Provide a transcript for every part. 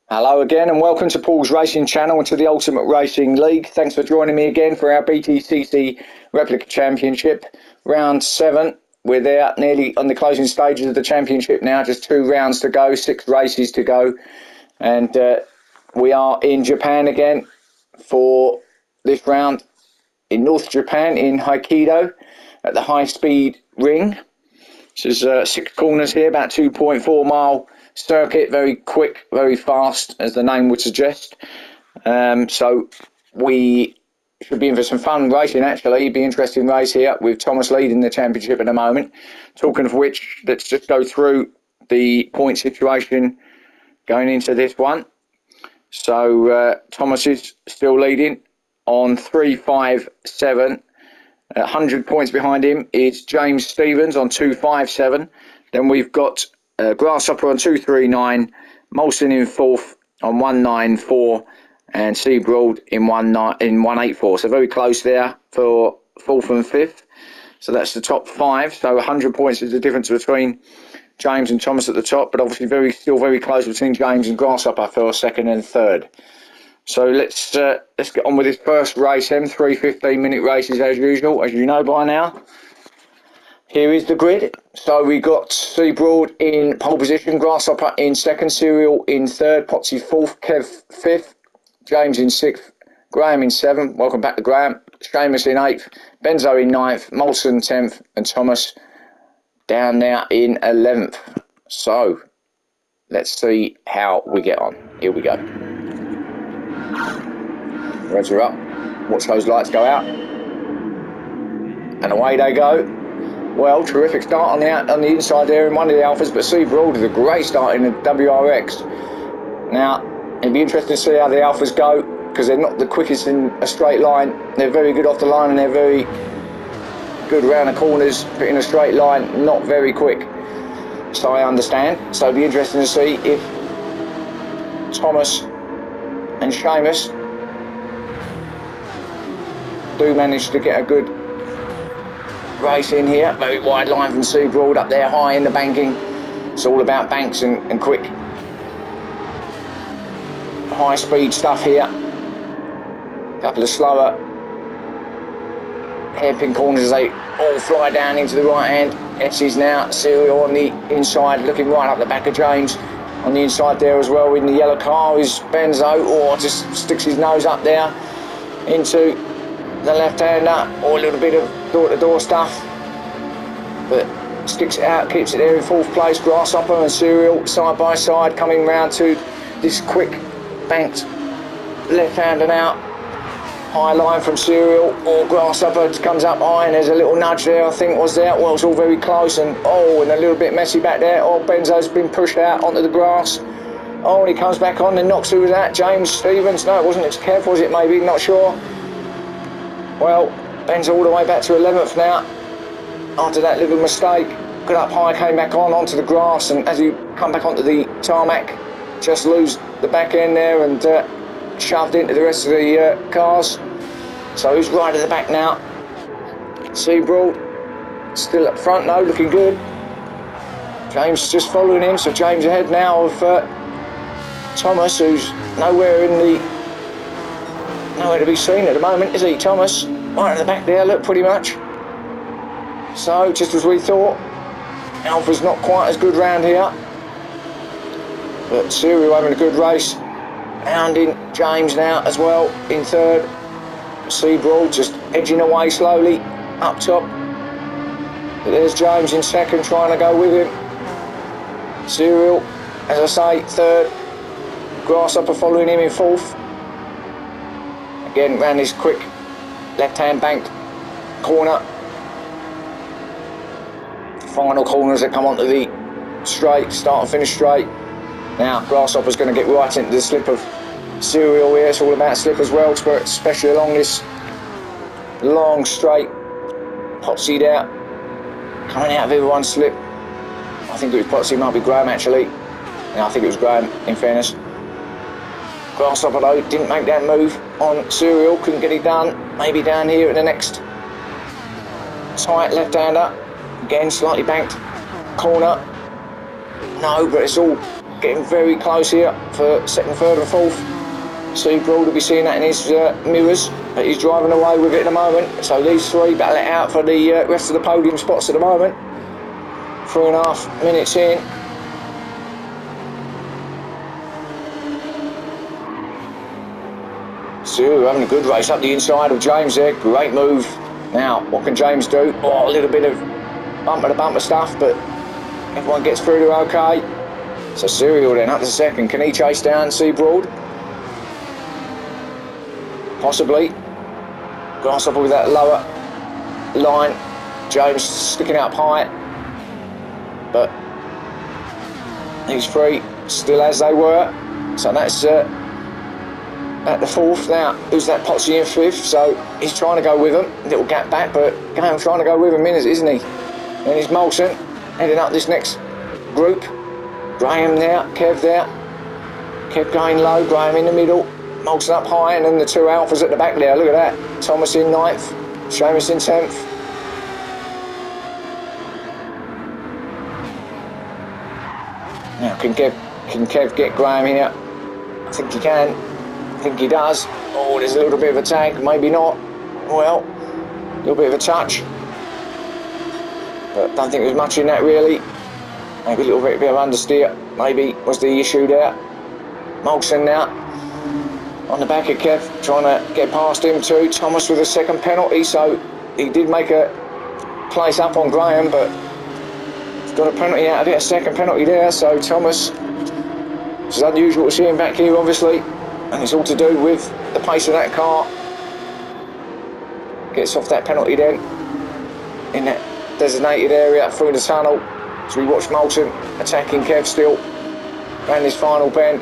Hello again and welcome to Paul's Racing Channel and to the Ultimate Racing League. Thanks for joining me again for our BTCC Replica Championship, round 7. We're there nearly on the closing stages of the championship now, just 2 rounds to go, 6 races to go. And we are in Japan again for this round in North Japan in Hokkaido at the High Speed Ring. This is 6 corners here, about 2.4 mile circuit, very quick, very fast, as the name would suggest. So we should be in for some fun racing, actually. It'd be an interesting race here with Thomas leading the championship at the moment. Talking of which, let's just go through the point situation going into this one. So Thomas is still leading on 357. 100 points behind him is James Stevens on 257. Then we've got Grasshopper on 239, Molson in 4th on 194, and Seabroad in 184. So very close there for 4th and 5th. So that's the top 5. So 100 points is the difference between James and Thomas at the top, but obviously still very close between James and Grasshopper for 2nd and 3rd. So let's get on with this first race then. 3 15-minute races as usual, as you know by now. Here is the grid. So we got Seabroad in pole position, Grasshopper in 2nd, Serial in 3rd, Potsy 4th, Kev 5th, James in 6th, Graham in 7th. Welcome back to Graham. Seamus in 8th, Benzo in 9th, Molson 10th, and Thomas down there in 11th. So let's see how we get on. Here we go. Revs are up. Watch those lights go out. And away they go. Well, terrific start on the inside there in one of the Alphas, but Seabroad is a great start in the WRX. Now, it'd be interesting to see how the Alphas go, because they're not the quickest in a straight line. They're very good off the line and they're very good around the corners, but in a straight line, not very quick. So I understand. So it'd be interesting to see if Thomas and Seamus do manage to get a good race in here. Very wide line from Seabroad up there high in the banking. It's all about banks and quick high speed stuff here. A couple of slower hairpin corners as they all fly down into the right hand. Essie's now, Serial on the inside, looking right up the back of James. On the inside there as well in the yellow car is Benzo, just sticks his nose up there into the left-hander, or a little bit of door-to-door stuff, but sticks it out, keeps it there in 4th place. Grasshopper and Serial side by side coming round to this quick banked left-hander now. High line from Serial, or Grasshopper comes up high, and there's a little nudge there, I think was there. Well, it's all very close, and and a little bit messy back there. Benzo's been pushed out onto the grass. And he comes back on and knocks through that. James Stevens, no, it wasn't as careful as it maybe, not sure. Well, Ben's all the way back to 11th now. After that little mistake, got up high, came back onto the grass, and as he come back onto the tarmac, just lose the back end there and shoved into the rest of the cars. So he's right at the back now. Seabroad still up front though, looking good. James just following him, so James ahead now of Thomas, who's nowhere to be seen at the moment, is he? Thomas, right at the back there, look, pretty much. So, just as we thought, Alpha's not quite as good round here. But Serial having a good race. Hounding James now as well in 3rd. Seabroad just edging away slowly up top. But there's James in 2nd trying to go with him. Serial, as I say, 3rd. Grasshopper following him in 4th. Again, ran this quick left-hand banked corner. Final corners that come onto the straight, start and finish straight. Now, Grasshopper's going to get right into the slip of Serial here. It's all about slip as well, especially along this long straight. Potsy there, coming out of everyone's slip. I think it was Potsy, might be Graham actually. And I think it was Graham, in fairness. Grasshopper though didn't make that move on Serial, couldn't get it done. Maybe down here in the next tight left-hander. Again, slightly banked corner. No, but it's all getting very close here for second, third and fourth. Seabrook will be seeing that in his mirrors, but he's driving away with it at the moment. So these three battle it out for the rest of the podium spots at the moment. 3.5 minutes in. Sue having a good race up the inside of James there. Great move. Now, what can James do? Oh, a little bit of bumper-to-bumper stuff, but everyone gets through to okay. So Serial then up to second. Can he chase down Seabrook? Possibly. Grasshopper with that lower line. James sticking up high. But these three still as they were. So that's at the fourth. Now, who's that? Potsy in fifth. So he's trying to go with them. Little gap back, but Graham's trying to go with him, isn't he? And he's Molson heading up this next group. Graham there, Kev there. Kev going low, Graham in the middle. Molson up high, and then the two alphas at the back there. Look at that. Thomas in 9th, Seamus in 10th. Now, can Kev get Graham here? I think he can. I think he does. Oh, there's a little bit of a tag. Maybe not. Well, a little bit of a touch. But I don't think there's much in that, really. Maybe a little bit of understeer. Maybe was the issue there. Molson now on the back of Kev, trying to get past him too. Thomas with a second penalty, so he did make a place up on Graham, but he's got a penalty out of it, a second penalty there. So Thomas, it's unusual to see him back here, obviously, and it's all to do with the pace of that car. Gets off that penalty then in that designated area through the tunnel. So we watch Molson attacking Kev still around his final bend.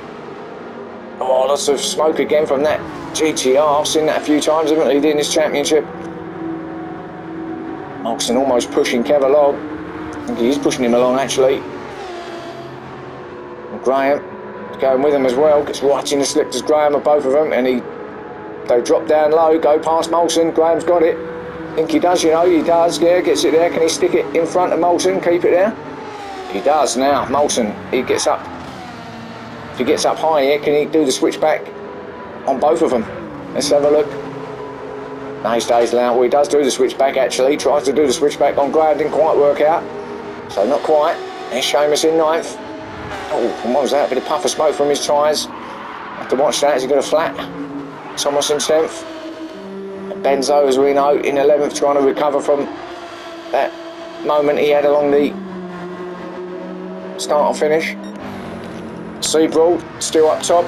Oh, lots of smoke again from that GTR. I've seen that a few times, haven't we, in this championship. Molson almost pushing Kev along. I think he is pushing him along, actually. And Graham is going with him as well. Gets right in the slip as Graham of both of them, and they drop down low, go past Molson. Graham's got it. I think he does, you know, he does. Yeah, gets it there. Can he stick it in front of Molson? Keep it there? He does now. Molson, he gets up. If he gets up high here, can he do the switchback on both of them? Let's have a look. No, he stays low. Well, he does do the switchback, actually. He tries to do the switchback on Graham, didn't quite work out. So not quite. There's Seamus in 9th. Oh, and what was that? A bit of puff of smoke from his tyres. Have to watch that. Has he got a flat? Thomas in 10th. And Benzo, as we know, in 11th, trying to recover from that moment he had along the start or finish. Seabrook still up top.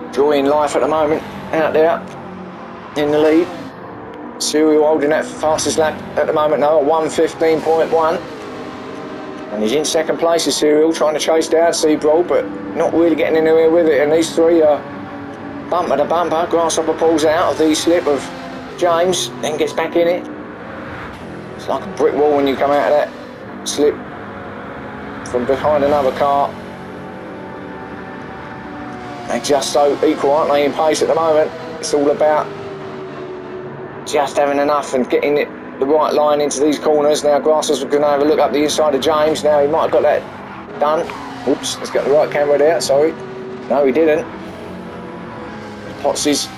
Enjoying life at the moment out there in the lead. Serial holding that fastest lap at the moment now at 1:15.1. And he's in second place, is Serial, trying to chase down Seabrook, but not really getting anywhere with it. And these three are bumper to bumper. Grasshopper pulls out of the slip of James, then gets back in it. It's like a brick wall when you come out of that slip from behind another car. They're just so equal, aren't they, in pace at the moment? It's all about just having enough and getting it the right line into these corners. Now Grasshopper's going to have a look up the inside of James. Now he might have got that done. Oops, let's get the right camera there, sorry. No, he didn't. Potsy's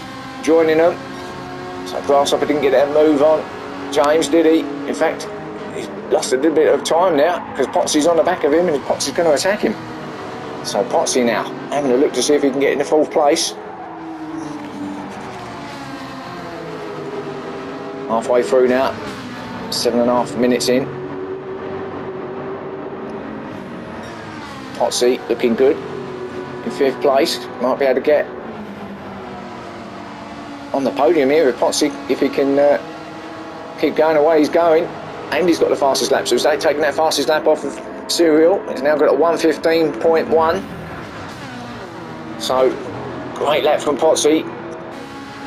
joining them. So Grasshopper didn't get that move on James, did he? In fact, he's lost a little bit of time now because Potsy's on the back of him and Potsy's going to attack him. So Potsy now having a look to see if he can get in the 4th place. Halfway through now, 7.5 minutes in. Potsy looking good in 5th place. Might be able to get on the podium here with Potsy if he can keep going the way he's going. And he's got the fastest lap, so he's taking that fastest lap off of Serial. He's now got a 1:15.1. So great lap from Potsy.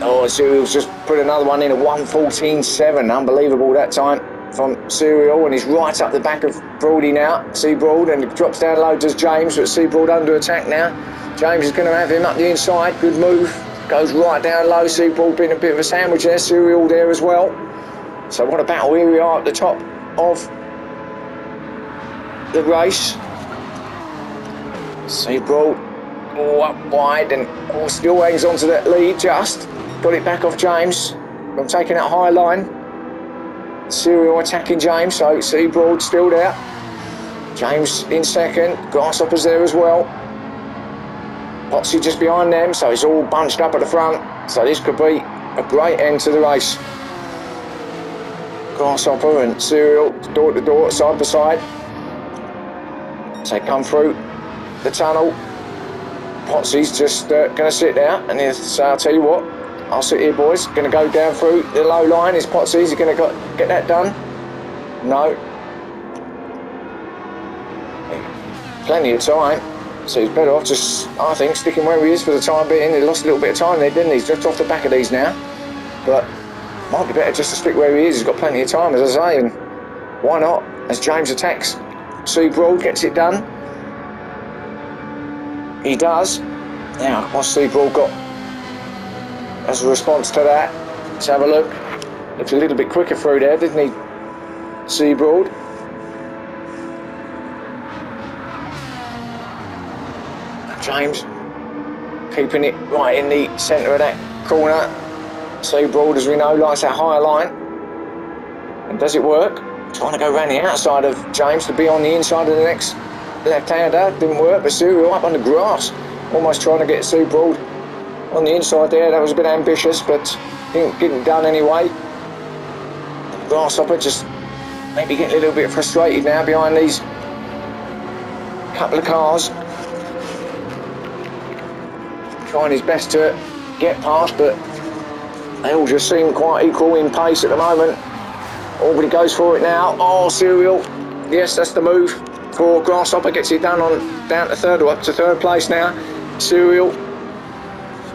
Oh, Serial's just put another one in at 1:14.7. Unbelievable that time from Serial, and he's right up the back of Broady now. Seabrook, and it drops down low, does James, but Seabrook under attack now. James is going to have him up the inside. Good move. Goes right down low. Seabrook being a bit of a sandwich there. Serial there as well. So what a battle here we are at the top of the race. Seabrook, up wide, and still hangs on to that lead just. Got it back off James. I'm taking that high line. Serial attacking James, so Seabrook still there. James in second, Grasshopper's there as well. Potsy just behind them, so it's all bunched up at the front. So this could be a great end to the race. Grasshopper and Serial door to door, side by side. So they come through the tunnel. Potsy's just going to sit there, and he'll say, I'll tell you what, I'll sit here, boys. Going to go down through the low line. Is Potsy's going to get that done? No. Plenty of time, so he's better off just, I think, sticking where he is for the time being. He lost a little bit of time there, didn't he? He's just off the back of these now, but might be better just to stick where he is. He's got plenty of time, as I say, and why not? As James attacks, Seabrook gets it done. He does. Now, what's Seabrook got as a response to that? Let's have a look. Looks a little bit quicker through there, didn't he, Seabrook? James keeping it right in the centre of that corner. Seabrook, as we know, likes that higher line. And does it work? Trying to go round the outside of James to be on the inside of the next left-hander. Didn't work, but Serial up on the grass. Almost trying to get Seabrook on the inside there. That was a bit ambitious, but didn't get it done anyway. Grasshopper just maybe getting a little bit frustrated now behind these couple of cars. Trying his best to get past, but they all just seem quite equal in pace at the moment. Albany goes for it now. Oh, Serial. Yes, that's the move for Grasshopper. Gets it done on down to third, or up to third place now. Serial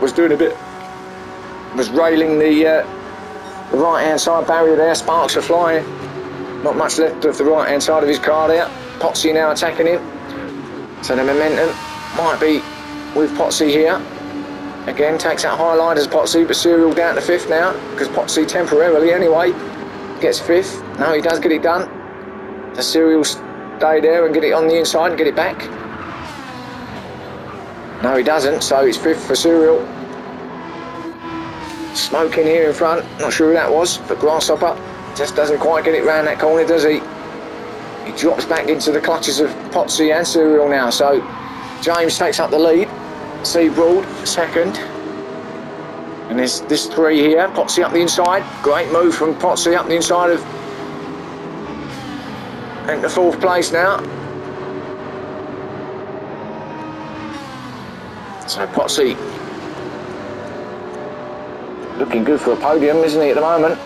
was doing a bit, was railing the right-hand side barrier there. Sparks are flying. Not much left of the right-hand side of his car there. Potsy now attacking him. So the momentum might be with Potsy here. Again, takes that high line as Potsy, but Serial down to fifth now, because Potsy temporarily anyway gets fifth. No, he does get it done. The Serial stay there and get it on the inside and get it back. No, he doesn't, so it's fifth for Serial. Smoke in here in front, not sure who that was, but Grasshopper just doesn't quite get it round that corner, does he? He drops back into the clutches of Potsy and Serial now, so James takes up the lead. Seabrook second, and there's this three here. Potsy up the inside, great move from Potsy up the inside of into fourth place now. So Potsy looking good for a podium, isn't he, at the moment?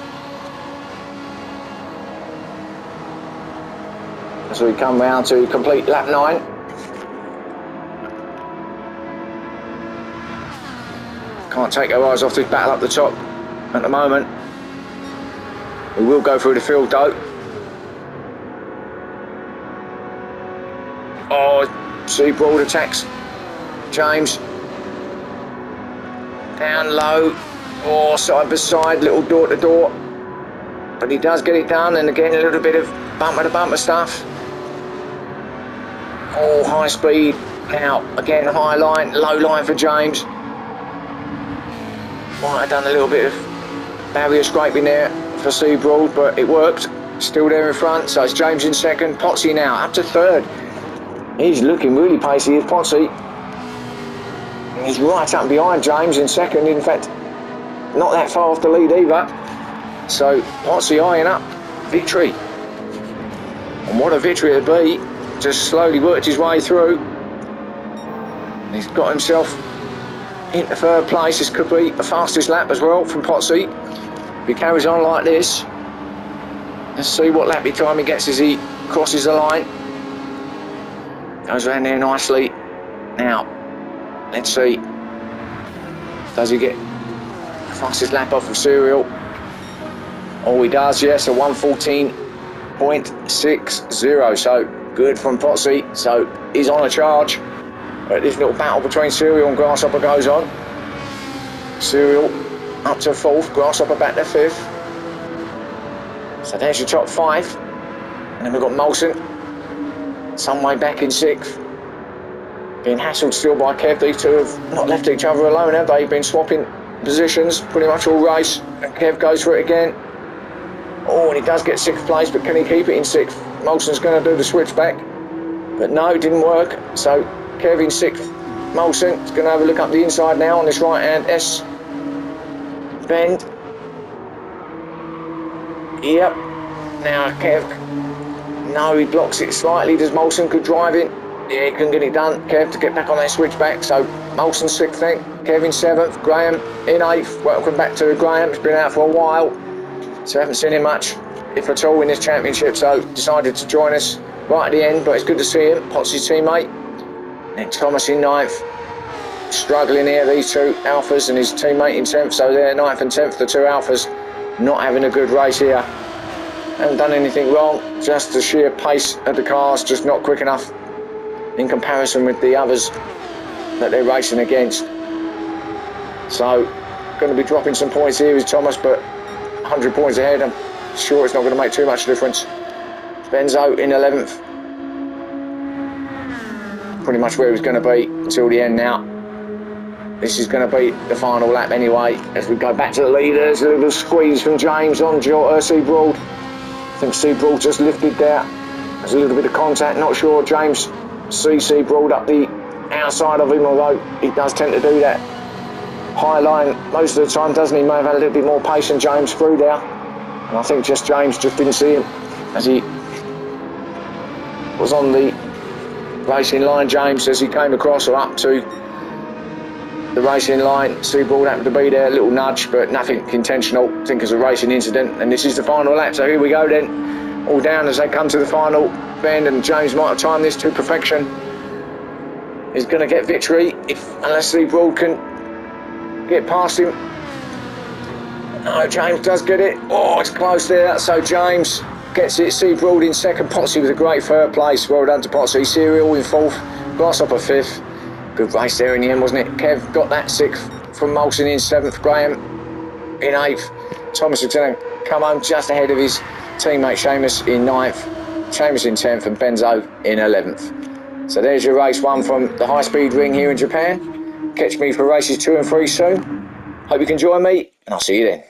As we come round to complete lap 9. Can't take our eyes off this battle up the top at the moment. We will go through the field though. Oh, Seabrook attacks James. Down low. Oh, side by side, little door to door. But he does get it done, and again a little bit of bumper to bumper stuff. Oh, high speed. Now, again, high line, low line for James. Might have done a little bit of barrier scraping there for Seabrook, but it worked. Still there in front, so it's James in second. Potsy now up to third. He's looking really pacey, is Potsy. He's right up behind James in second. In fact, not that far off the lead either. So Potsy eyeing up victory. And what a victory it'd be. Just slowly worked his way through. He's got himself into third place. This could be the fastest lap as well from Potsy. If he carries on like this, let's see what lappy time he gets as he crosses the line. Goes around there nicely. Now, let's see. Does he get the fastest lap off of Serial? Oh, he does, yes, a 1:14.60. So good from Potsy. So he's on a charge. But this little battle between Serial and Grasshopper goes on. Serial up to fourth, Grasshopper back to fifth. So there's your top five. And then we've got Molson some way back in 6th. Being hassled still by Kev. These two have not left each other alone, have they? Been swapping positions pretty much all race. And Kev goes for it again. Oh, and he does get 6th place, but can he keep it in 6th? Molson's going to do the switch back. But no, it didn't work. So Kev in 6th. Molson's going to have a look up the inside now on this right-hand S bend. Yep. Now Kev. No, he blocks it slightly. Does Molson could drive it? Yeah, he couldn't get it done. Kev to get back on that switch back. So Molson 6th, then. Kev in 7th. Graham in 8th. Welcome back to Graham. It's been out for a while, so I haven't seen him much, if at all, in this championship. So decided to join us right at the end, but it's good to see him. Potsy's teammate. And Thomas in 9th. Struggling here, these two Alphas and his teammate in 10th. So they're 9th and 10th, the two Alphas. Not having a good race here. Haven't done anything wrong. Just the sheer pace of the cars, just not quick enough in comparison with the others that they're racing against. So, going to be dropping some points here with Thomas, but 100 points ahead. I'm sure it's not going to make too much difference. Benzo in 11th. Pretty much where he's going to be until the end now. This is going to be the final lap anyway. As we go back to the leaders, a little squeeze from James on Seabroad. I think Seabroad just lifted there. There's a little bit of contact, not sure. James Seabroad up the outside of him, although he does tend to do that high line most of the time, doesn't he? May have had a little bit more pace than James through there. And I think James just didn't see him as he was on the racing line. James, as he came across or up to the racing line, Seabroad happened to be there, a little nudge, but nothing intentional. I think it's a racing incident, and this is the final lap. So here we go then, all down as they come to the final bend, and James might have timed this to perfection. He's going to get victory unless Seabroad can get past him. No, James does get it. Oh, it's close there. So James gets it. Seabroad in 2nd. Potsy with a great 3rd place. Well done to Potsy. Serial in 4th. Grasshopper 5th. Good race there in the end, wasn't it? Kev got that 6th from Molson in 7th. Graham in 8th. Thomas Lieutenant come home just ahead of his teammate Seamus in 9th. Seamus in 10th and Benzo in 11th. So there's your race 1 from the high-speed ring here in Japan. Catch me for races 2 and 3 soon. Hope you can join me, and I'll see you then.